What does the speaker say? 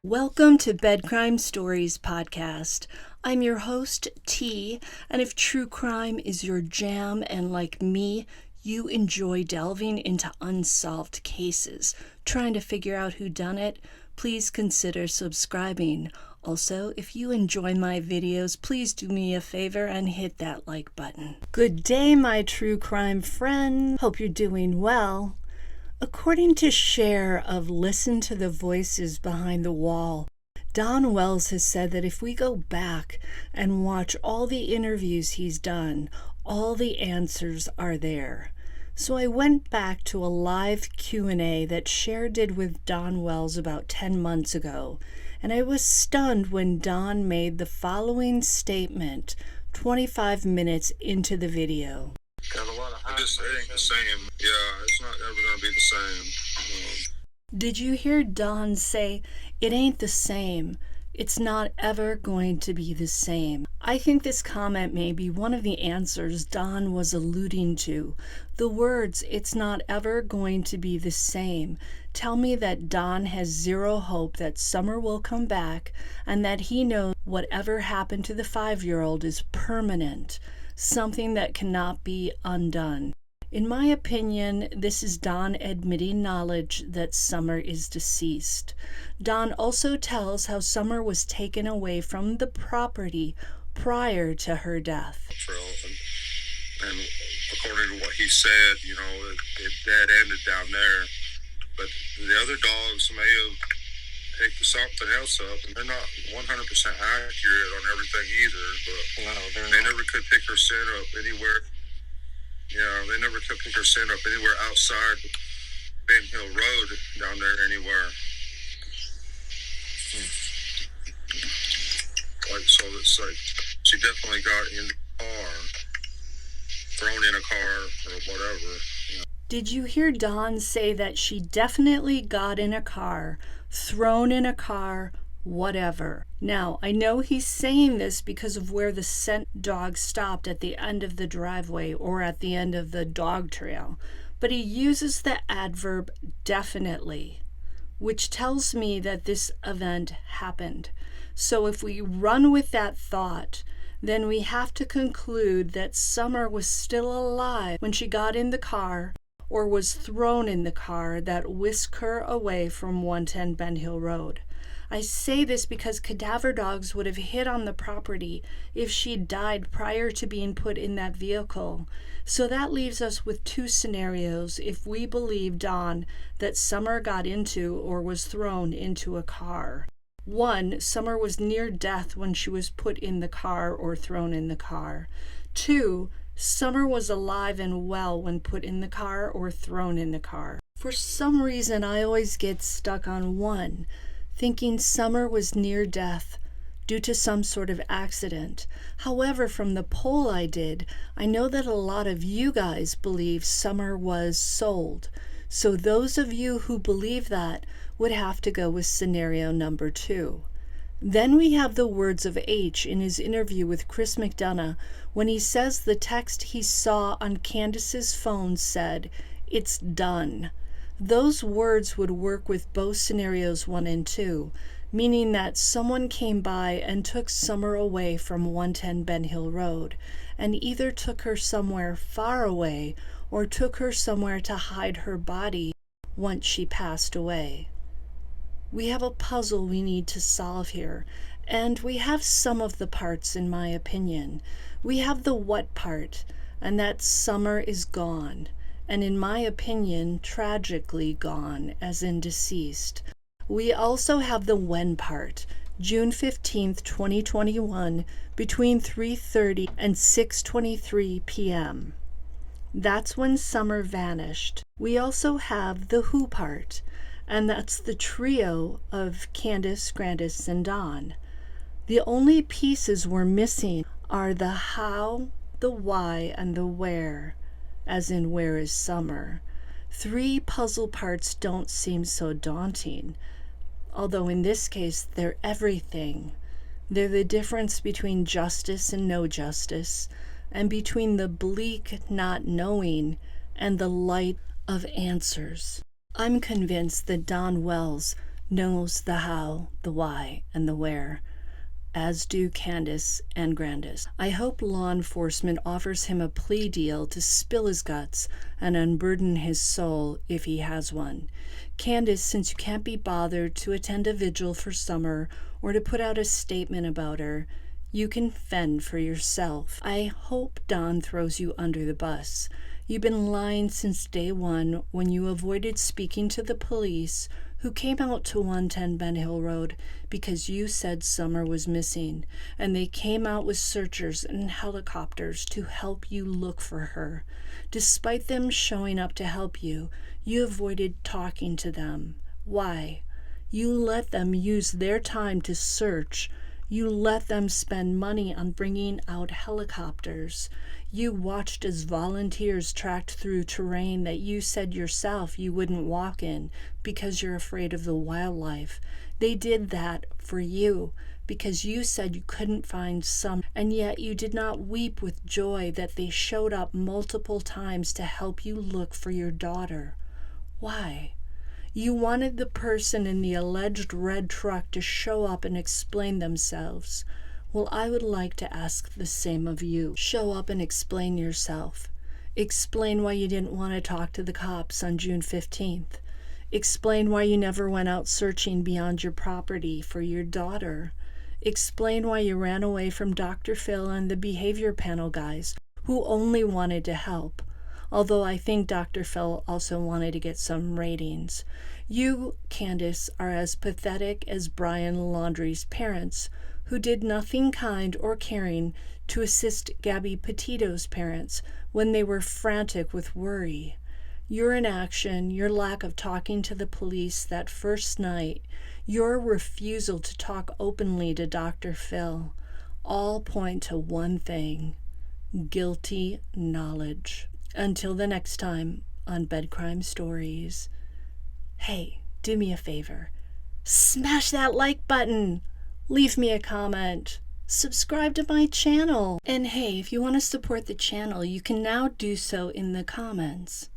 Welcome to Bed Crime Stories podcast. I'm your host, T, and if true crime is your jam and like me, you enjoy delving into unsolved cases, trying to figure out who done it, please consider subscribing. Also, if you enjoy my videos, please do me a favor and hit that like button. Good day, my true crime friend. Hope you're doing well. According to Cher of Listen to the Voices Behind the Wall, Don Wells has said that if we go back and watch all the interviews he's done, all the answers are there. So I went back to a live Q&A that Cher did with Don Wells about 10 months ago, and I was stunned when Don made the following statement 25 minutes into the video. It just ain't the same. Yeah, it's not ever going to be the same. Did you hear Don say, it ain't the same? It's not ever going to be the same. I think this comment may be one of the answers Don was alluding to. The words, it's not ever going to be the same, tell me that Don has zero hope that Summer will come back and that he knows whatever happened to the 5-year-old is permanent, something that cannot be undone. In my opinion, this is Don admitting knowledge that Summer is deceased. Don also tells how Summer was taken away from the property prior to her death. And according to what he said, it dead ended down there. But the other dogs may have picked something else up, and they're not 100% accurate on everything either. But they never could pick her scent up anywhere. Yeah, they never could pick her scent up anywhere outside Ben Hill Road down there anywhere. So it's like she definitely got in the car, thrown in a car or whatever. Did you hear Don say that she definitely got in a car, thrown in a car, whatever? Now, I know he's saying this because of where the scent dog stopped at the end of the driveway or at the end of the dog trail, but he uses the adverb definitely, which tells me that this event happened. So if we run with that thought, then we have to conclude that Summer was still alive when she got in the car or was thrown in the car that whisked her away from 110 Ben Hill Road. I say this because cadaver dogs would have hit on the property if she'd died prior to being put in that vehicle. So that leaves us with two scenarios if we believe Don that Summer got into or was thrown into a car. 1, Summer was near death when she was put in the car or thrown in the car. 2, Summer was alive and well when put in the car or thrown in the car. For some reason, I always get stuck on 1, thinking Summer was near death due to some sort of accident. However, from the poll I did, I know that a lot of you guys believe Summer was sold. So those of you who believe that would have to go with scenario number 2. Then we have the words of H in his interview with Chris McDonough when he says the text he saw on Candus's phone said, "It's done." Those words would work with both scenarios 1 and 2, meaning that someone came by and took Summer away from 110 Ben Hill Road, and either took her somewhere far away or took her somewhere to hide her body once she passed away. We have a puzzle we need to solve here, and we have some of the parts in my opinion. We have the what part, and that Summer is gone, and in my opinion, tragically gone, as in deceased. We also have the when part, June 15th, 2021, between 3:30 and 6:23 p.m. That's when Summer vanished. We also have the who part, and that's the trio of Candus, Candus, and Don. The only pieces we're missing are the how, the why, and the where, as in where is Summer. 3 puzzle parts don't seem so daunting, although in this case they're everything. They're the difference between justice and no justice, and between the bleak not knowing and the light of answers. I'm convinced that Don Wells knows the how, the why, and the where, as do Candus and Grandis. I hope law enforcement offers him a plea deal to spill his guts and unburden his soul if he has one. Candus, since you can't be bothered to attend a vigil for Summer or to put out a statement about her, you can fend for yourself. I hope Don throws you under the bus. You've been lying since day one when you avoided speaking to the police who came out to 110 Ben Hill Road because you said Summer was missing, and they came out with searchers and helicopters to help you look for her. Despite them showing up to help you, you avoided talking to them. Why? You let them use their time to search. You let them spend money on bringing out helicopters. You watched as volunteers tracked through terrain that you said yourself you wouldn't walk in because you're afraid of the wildlife. They did that for you because you said you couldn't find some, and yet you did not weep with joy that they showed up multiple times to help you look for your daughter. Why? You wanted the person in the alleged red truck to show up and explain themselves. Well, I would like to ask the same of you. Show up and explain yourself. Explain why you didn't want to talk to the cops on June 15th. Explain why you never went out searching beyond your property for your daughter. Explain why you ran away from Dr. Phil and the behavior panel guys who only wanted to help. Although I think Dr. Phil also wanted to get some ratings. You, Candus, are as pathetic as Brian Laundrie's parents, who did nothing kind or caring to assist Gabby Petito's parents when they were frantic with worry. Your inaction, your lack of talking to the police that first night, your refusal to talk openly to Dr. Phil, all point to one thing: guilty knowledge. Until the next time on Bed Crime Stories. Hey, do me a favor. Smash that like button. Leave me a comment. Subscribe to my channel. And hey, if you want to support the channel, you can now do so in the comments.